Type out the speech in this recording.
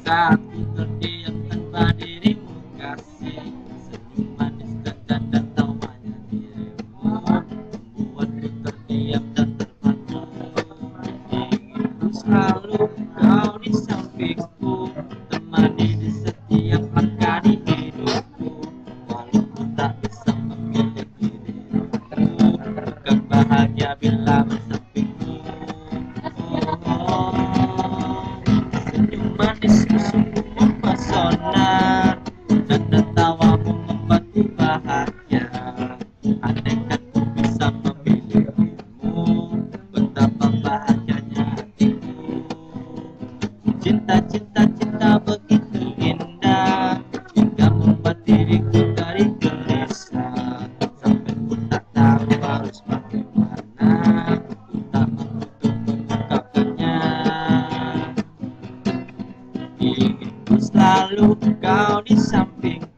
Saat ku terdiam tanpa dirimu kasih, senyum manis dan canda tawanya dirimu membuatku terdiam dan terpaku. Ingin selalu kau di sampingku, temani di setiap langkah di hidupku. Walau ku tak bisa memiliki dirimu, bukan bahagia bila bersampingmu. Senyum manismu sungguh mempesona, dan tawamu membuatku bahagia. Andaikan ku bisa memilikimu, betapa bahagianya hatiku. Cinta, cinta, cinta begitu indah, hingga membuat diriku dari gelisah. Sampai ku tak tahu harus bagaimana, ku tak mampu untuk mengungkapkannya. Ingin ku selalu kau di sampingku,